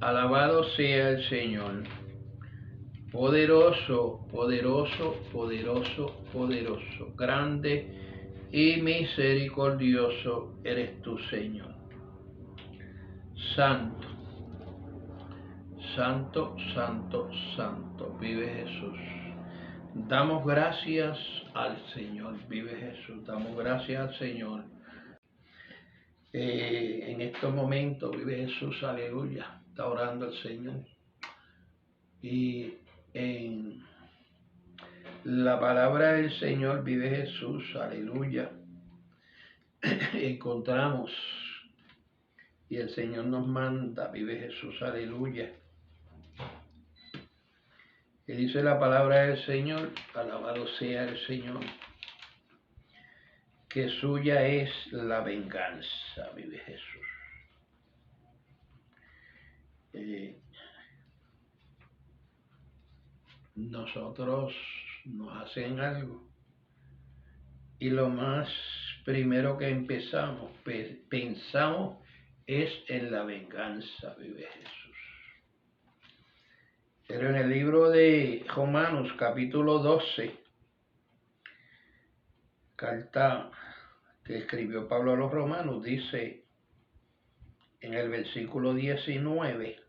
Alabado sea el Señor. Poderoso, poderoso, poderoso, poderoso. Grande y misericordioso eres tú, Señor. Santo, santo, santo, santo. Vive Jesús. Damos gracias al Señor. Vive Jesús. Damos gracias al Señor. En estos momentos vive Jesús. Aleluya. Está orando el Señor. Y en la palabra del Señor vive Jesús, aleluya. Encontramos y el Señor nos manda, vive Jesús, aleluya. Y dice la palabra del Señor, alabado sea el Señor, que suya es la venganza, vive Jesús. Nosotros nos hacen algo y lo más primero que pensamos es en la venganza, vive Jesús. Pero en el libro de Romanos, capítulo 12, carta que escribió Pablo a los romanos, dice en el versículo 19,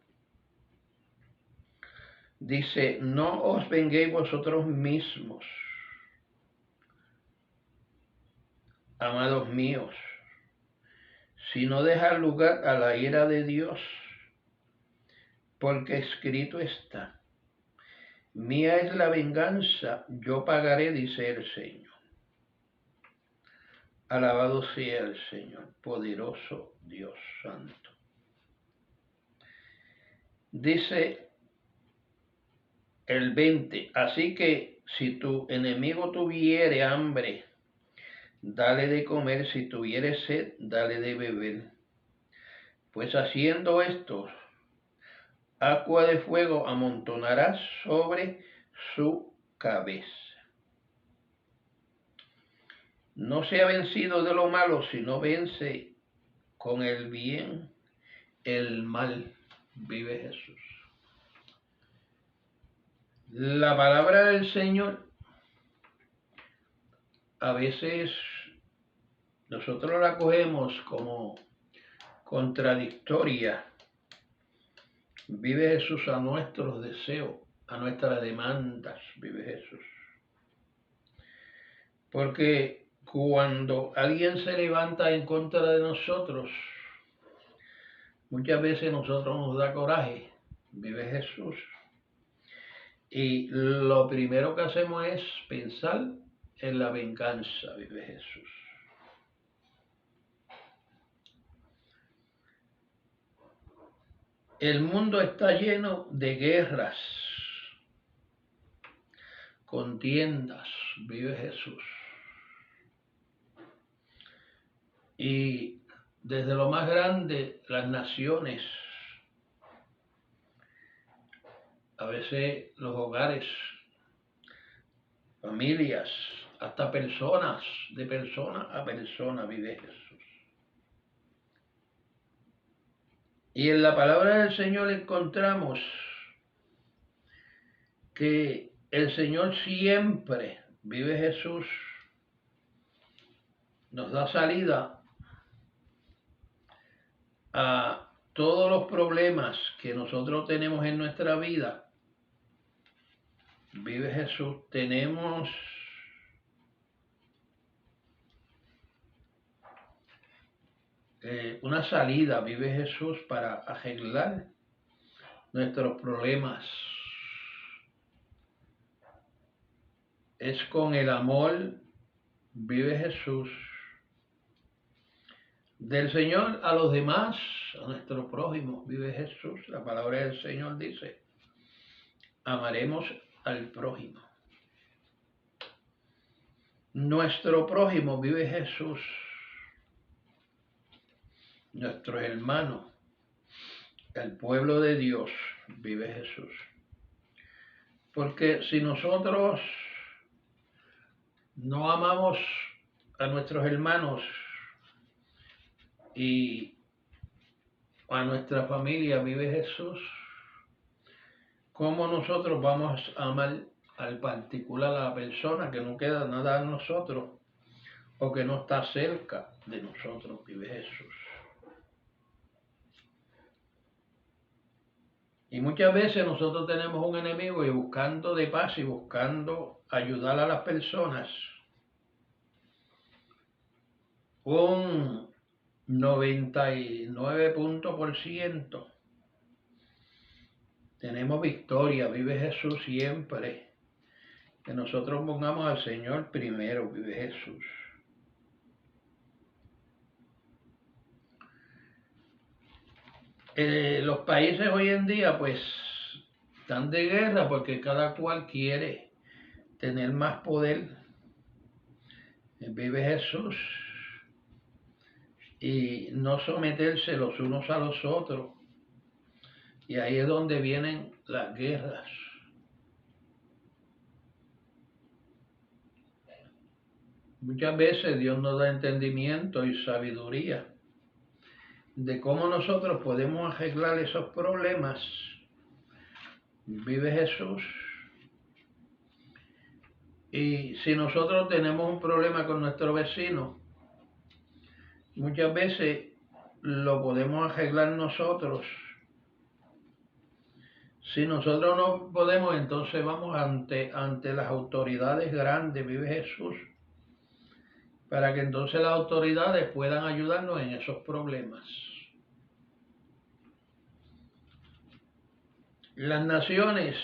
dice, no os venguéis vosotros mismos, amados míos, sino dejad lugar a la ira de Dios, porque escrito está, mía es la venganza, yo pagaré, dice el Señor. Alabado sea el Señor, poderoso Dios santo. Dice el 20, así que si tu enemigo tuviere hambre, dale de comer, si tuviere sed, dale de beber. Pues haciendo esto, agua de fuego amontonarás sobre su cabeza. No sea vencido de lo malo, sino vence con el bien el mal. Vive Jesús. La palabra del Señor, a veces nosotros la cogemos como contradictoria. Vive Jesús a nuestros deseos, a nuestras demandas, vive Jesús. Porque cuando alguien se levanta en contra de nosotros, muchas veces nosotros nos da coraje, vive Jesús. Y lo primero que hacemos es pensar en la venganza, vive Jesús. El mundo está lleno de guerras, contiendas, vive Jesús. Y desde lo más grande, las naciones, a veces los hogares, familias, hasta personas, de persona a persona vive Jesús. Y en la palabra del Señor encontramos que el Señor siempre, vive Jesús, nos da salida a todos los problemas que nosotros tenemos en nuestra vida. Vive Jesús, tenemos una salida, vive Jesús, para arreglar nuestros problemas. Es con el amor, vive Jesús, del Señor a los demás, a nuestro prójimo, vive Jesús. La palabra del Señor dice, amaremos al prójimo. Nuestro prójimo, vive Jesús. Nuestros hermanos, el pueblo de Dios, vive Jesús. Porque si nosotros no amamos a nuestros hermanos y a nuestra familia vive Jesús, ¿cómo nosotros vamos a amar al particular, a la persona que no queda nada en nosotros o que no está cerca de nosotros? Vive Jesús. Y muchas veces nosotros tenemos un enemigo y buscando de paz y buscando ayudar a las personas, un 99% tenemos victoria, vive Jesús siempre. Que nosotros pongamos al Señor primero, vive Jesús. Los países hoy en día pues están de guerra porque cada cual quiere tener más poder. Vive Jesús. Y no someterse los unos a los otros. Y ahí es donde vienen las guerras. Muchas veces Dios nos da entendimiento y sabiduría de cómo nosotros podemos arreglar esos problemas. Vive Jesús. Y si nosotros tenemos un problema con nuestro vecino, muchas veces lo podemos arreglar nosotros. Si nosotros no podemos, entonces vamos ante las autoridades grandes, vive Jesús, para que entonces las autoridades puedan ayudarnos en esos problemas. Las naciones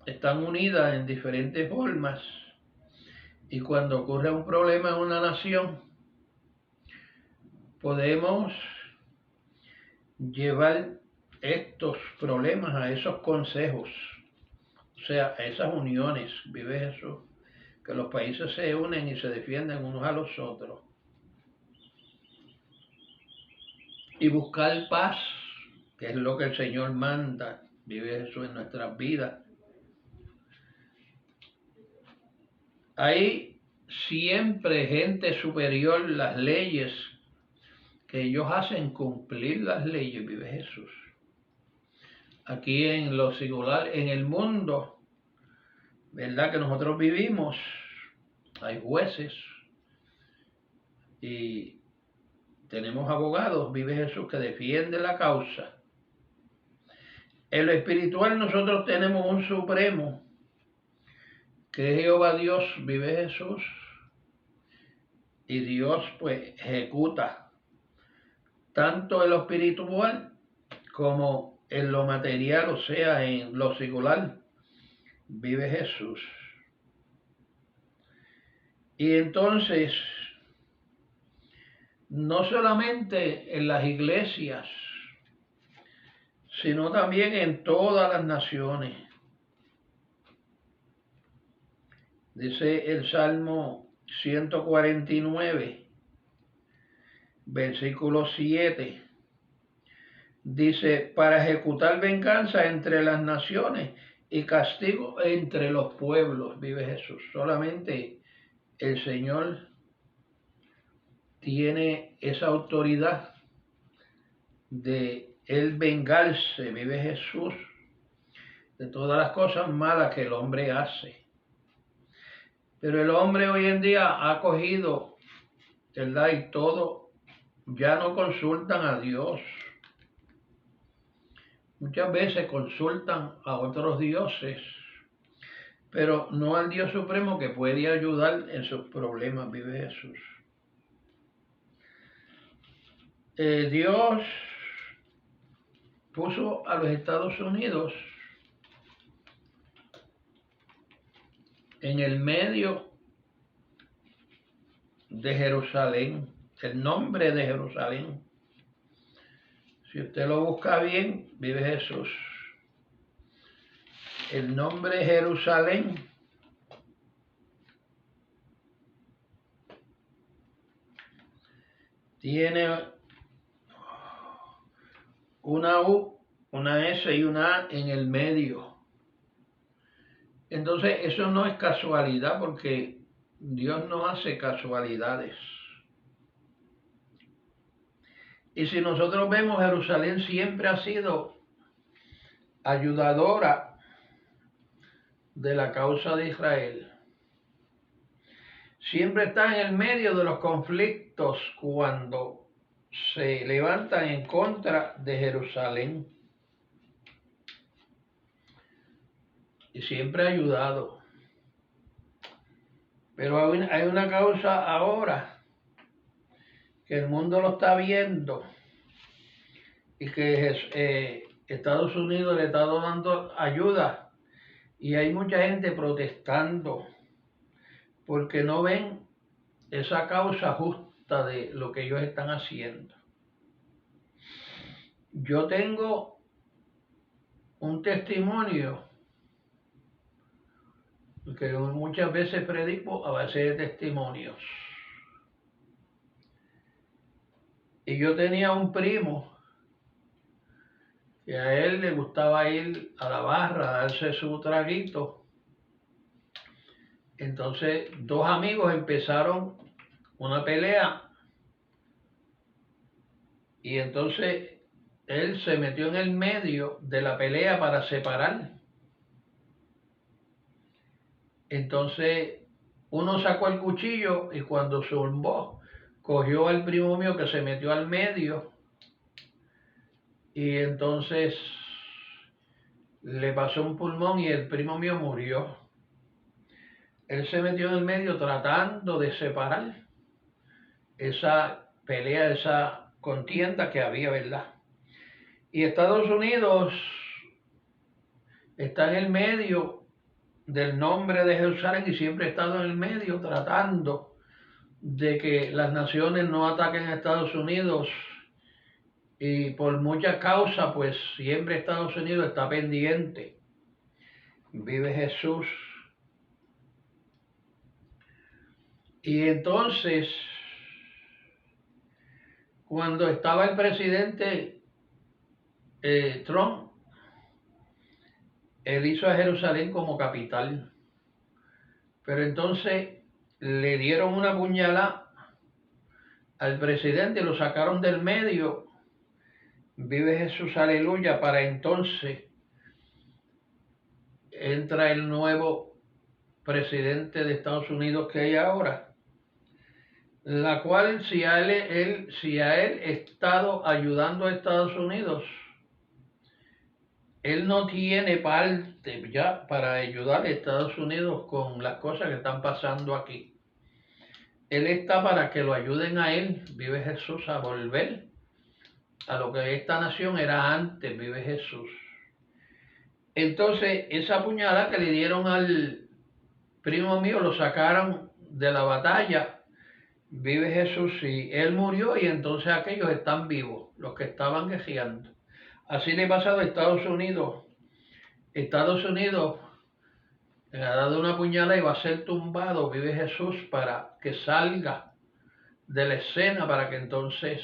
están unidas en diferentes formas y cuando ocurre un problema en una nación, podemos llevar estos problemas a esos consejos, o sea, a esas uniones, vive Jesús, que los países se unen y se defienden unos a los otros. Y buscar paz, que es lo que el Señor manda, vive Jesús en nuestras vidas. Hay siempre gente superior, las leyes, que ellos hacen cumplir las leyes, vive Jesús. Aquí en lo singular, en el mundo, ¿verdad? Que nosotros vivimos, hay jueces y tenemos abogados, vive Jesús, que defiende la causa. En lo espiritual nosotros tenemos un supremo, que es Jehová Dios, vive Jesús, y Dios pues ejecuta tanto en lo espiritual como en lo material, o sea, en lo singular, vive Jesús. Y entonces, no solamente en las iglesias, sino también en todas las naciones. Dice el Salmo 149, versículo 7. Dice, para ejecutar venganza entre las naciones y castigo entre los pueblos, vive Jesús. Solamente el Señor tiene esa autoridad de Él vengarse, vive Jesús, de todas las cosas malas que el hombre hace. Pero el hombre hoy en día ha cogido, ¿verdad? Y todo, ya no consultan a Dios. Muchas veces consultan a otros dioses, pero no al Dios Supremo que puede ayudar en sus problemas, vive Jesús. Dios puso a los Estados Unidos en el medio de Jerusalén, el nombre de Jerusalén. Si usted lo busca bien, vive Jesús. El nombre Jerusalén tiene una U, una S y una A en el medio. Entonces eso no es casualidad porque Dios no hace casualidades. Y si nosotros vemos, Jerusalén siempre ha sido ayudadora de la causa de Israel. Siempre está en el medio de los conflictos cuando se levantan en contra de Jerusalén. Y siempre ha ayudado. Pero hay una causa ahora que el mundo lo está viendo y que Estados Unidos le está dando ayuda y hay mucha gente protestando porque no ven esa causa justa de lo que ellos están haciendo. Yo tengo un testimonio que muchas veces predico a base de testimonios. Y yo tenía un primo que a él le gustaba ir a la barra a darse su traguito. Entonces, dos amigos empezaron una pelea y entonces él se metió en el medio de la pelea para separar. Entonces, uno sacó el cuchillo y cuando zumbó, cogió al primo mío que se metió al medio y entonces le pasó un pulmón y el primo mío murió. Él se metió en el medio tratando de separar esa pelea, esa contienda que había, ¿verdad? Y Estados Unidos está en el medio del nombre de Jerusalén y siempre ha estado en el medio tratando de que las naciones no ataquen a Estados Unidos y por muchas causas, pues siempre Estados Unidos está pendiente. Vive Jesús. Y entonces, cuando estaba el presidente Trump, él hizo a Jerusalén como capital. Pero entonces le dieron una puñalada al presidente, lo sacaron del medio. Vive Jesús, aleluya. Para entonces entra el nuevo presidente de Estados Unidos que hay ahora, la cual si a él estado ayudando a Estados Unidos, él no tiene parte ya para ayudar a Estados Unidos con las cosas que están pasando aquí. Él está para que lo ayuden a él, vive Jesús, a volver a lo que esta nación era antes, vive Jesús. Entonces, esa puñalada que le dieron al primo mío, lo sacaron de la batalla, vive Jesús, y él murió y entonces aquellos están vivos, los que estaban guerreando. Así le ha pasado a Estados Unidos. Estados Unidos le ha dado una puñalada y va a ser tumbado, vive Jesús, para que salga de la escena, para que entonces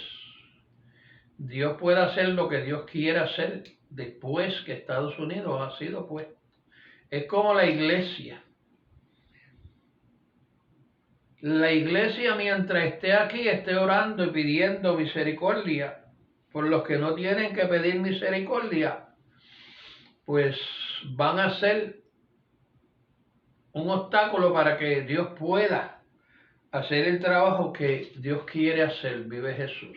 Dios pueda hacer lo que Dios quiere hacer después que Estados Unidos ha sido puesto. Es como la iglesia. La iglesia, mientras esté aquí, esté orando y pidiendo misericordia por los que no tienen que pedir misericordia, pues van a ser un obstáculo para que Dios pueda hacer el trabajo que Dios quiere hacer, vive Jesús.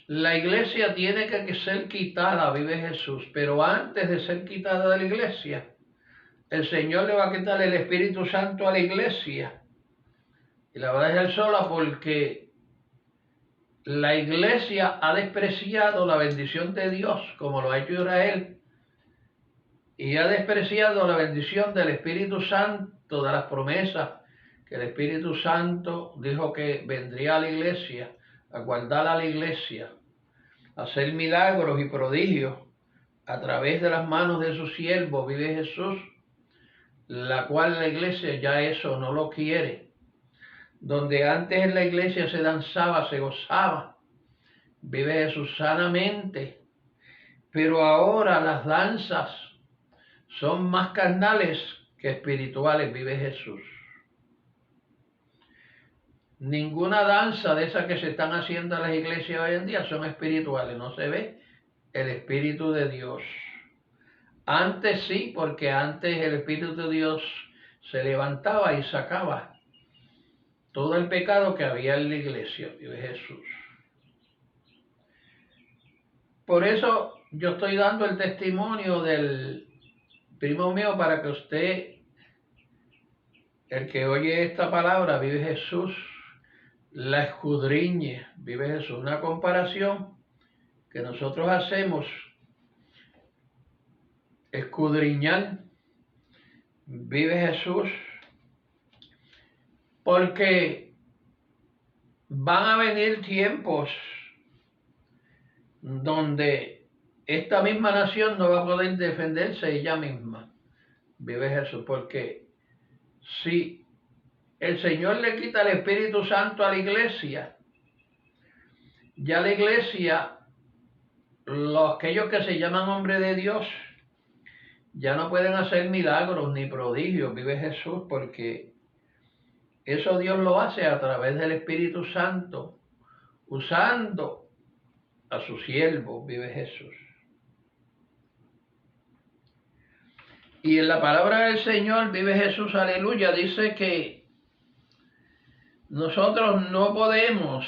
La iglesia tiene que ser quitada, vive Jesús, pero antes de ser quitada de la iglesia, el Señor le va a quitar el Espíritu Santo a la iglesia y la va a dejar sola porque la iglesia ha despreciado la bendición de Dios, como lo ha hecho Israel, y ha despreciado la bendición del Espíritu Santo, de las promesas que el Espíritu Santo dijo que vendría a la iglesia, a guardar a la iglesia, a hacer milagros y prodigios a través de las manos de su siervo, vive Jesús, la cual la iglesia ya eso no lo quiere. Donde antes en la iglesia se danzaba, se gozaba, vive Jesús sanamente, pero ahora las danzas son más carnales que espirituales, vive Jesús. Ninguna danza de esas que se están haciendo en las iglesias hoy en día son espirituales, no se ve el Espíritu de Dios. Antes sí, porque antes el Espíritu de Dios se levantaba y sacaba todo el pecado que había en la iglesia, vive Jesús. Por eso yo estoy dando el testimonio del primo mío para que usted, el que oye esta palabra, vive Jesús, la escudriñe, vive Jesús. Una comparación que nosotros hacemos, escudriñar, vive Jesús, porque van a venir tiempos donde esta misma nación no va a poder defenderse ella misma, vive Jesús, porque si el Señor le quita el Espíritu Santo a la iglesia, ya la iglesia, aquellos que se llaman hombres de Dios, ya no pueden hacer milagros ni prodigios, vive Jesús, porque eso Dios lo hace a través del Espíritu Santo, usando a su siervo, vive Jesús. Y en la palabra del Señor, vive Jesús, aleluya, dice que nosotros no podemos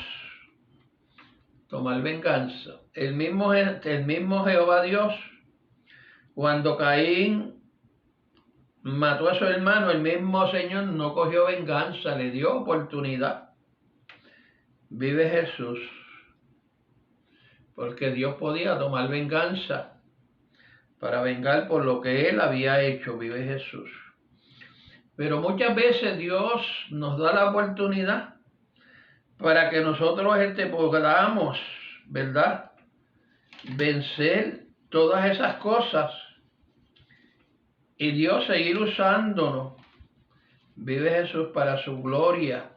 tomar venganza. El mismo Jehová Dios, cuando Caín mató a su hermano, el mismo Señor no cogió venganza, le dio oportunidad. Vive Jesús, porque Dios podía tomar venganza para vengar por lo que él había hecho, vive Jesús. Pero muchas veces Dios nos da la oportunidad para que nosotros podamos, ¿verdad?, vencer todas esas cosas y Dios seguir usándonos, vive Jesús, para su gloria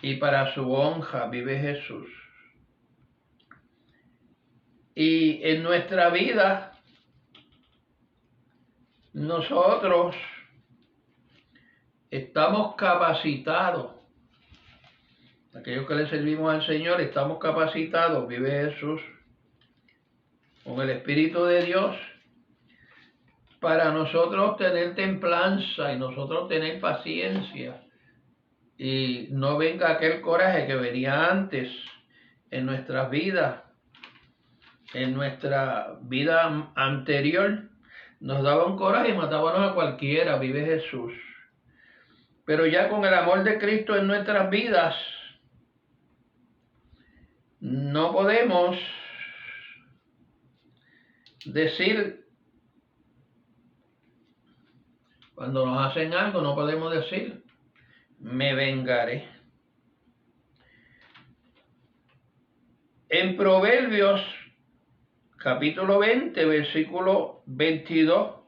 y para su honra, vive Jesús. Y en nuestra vida, nosotros estamos capacitados, aquellos que le servimos al Señor, estamos capacitados, vive Jesús, con el Espíritu de Dios, para nosotros tener templanza y nosotros tener paciencia y no venga aquel coraje que venía antes en nuestras vidas, en nuestra vida anterior. Nos daba un coraje y matábamos a cualquiera, vive Jesús. Pero ya con el amor de Cristo en nuestras vidas, no podemos decir, cuando nos hacen algo, no podemos decir, me vengaré. En Proverbios, capítulo 20, versículo 22,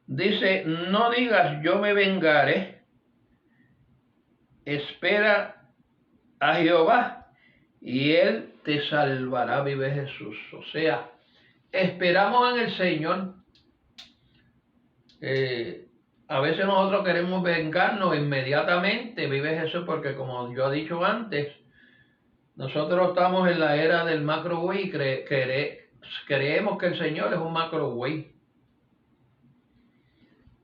dice, no digas yo me vengaré, espera a Jehová y él te salvará, vive Jesús. O sea, esperamos en el Señor. A veces nosotros queremos vengarnos inmediatamente, vive Jesús, porque como yo he dicho antes, nosotros estamos en la era del microwave y creemos que el Señor es un microwave.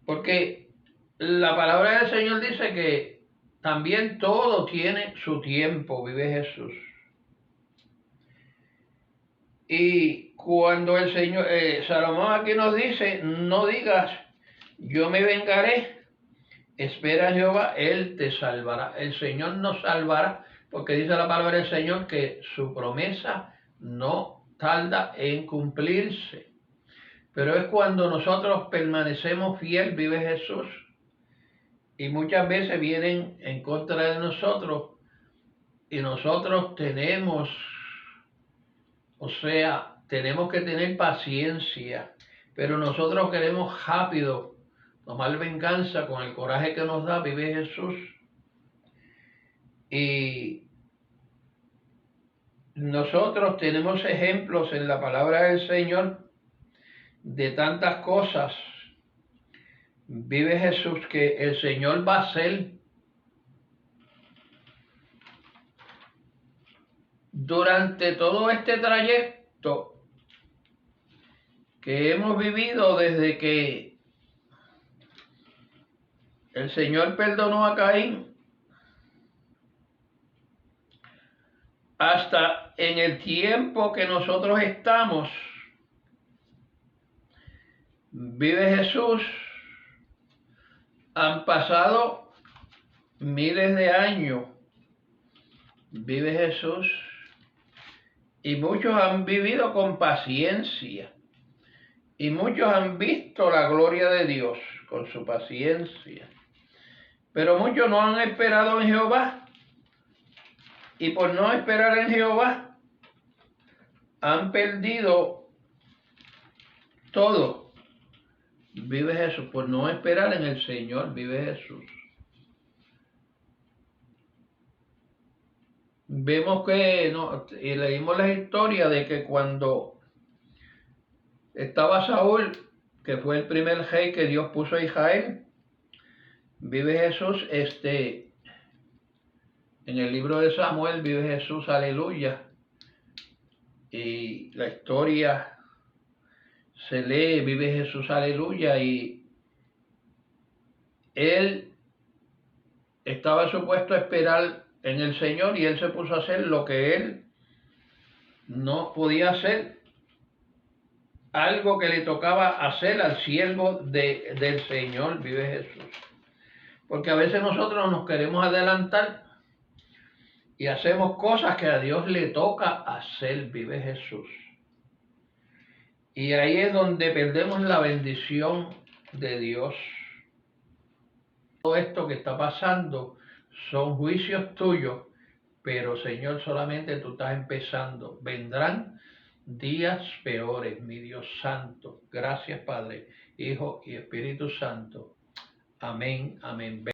Porque la palabra del Señor dice que también todo tiene su tiempo, vive Jesús. Y cuando el Señor, Salomón aquí nos dice, no digas, yo me vengaré, espera a Jehová, él te salvará. El Señor nos salvará, porque dice la palabra del Señor que su promesa no tarda en cumplirse. Pero es cuando nosotros permanecemos fiel, vive Jesús, y muchas veces vienen en contra de nosotros, y nosotros tenemos, o sea, tenemos que tener paciencia, pero nosotros queremos rápido tomar venganza con el coraje que nos da, vive Jesús. Y nosotros tenemos ejemplos en la palabra del Señor de tantas cosas, vive Jesús, que el Señor va a hacer durante todo este trayecto que hemos vivido desde que el Señor perdonó a Caín hasta en el tiempo que nosotros estamos, vive Jesús. Han pasado miles de años, vive Jesús, y muchos han vivido con paciencia, y muchos han visto la gloria de Dios con su paciencia, pero muchos no han esperado en Jehová, y por no esperar en Jehová han perdido todo. Vive Jesús, por no esperar en el Señor, vive Jesús. Vemos que, y leímos la historia de que cuando estaba Saúl, que fue el primer rey que Dios puso a Israel, vive Jesús, en el libro de Samuel vive Jesús, aleluya, y la historia se lee, vive Jesús, aleluya, y él estaba supuesto a esperar en el Señor y él se puso a hacer lo que él no podía hacer, algo que le tocaba hacer al siervo del Señor, vive Jesús. Porque a veces nosotros nos queremos adelantar y hacemos cosas que a Dios le toca hacer, vive Jesús. Y ahí es donde perdemos la bendición de Dios. Todo esto que está pasando son juicios tuyos, pero Señor, solamente tú estás empezando. Vendrán días peores, mi Dios santo. Gracias, Padre, Hijo y Espíritu Santo. Amén, amén.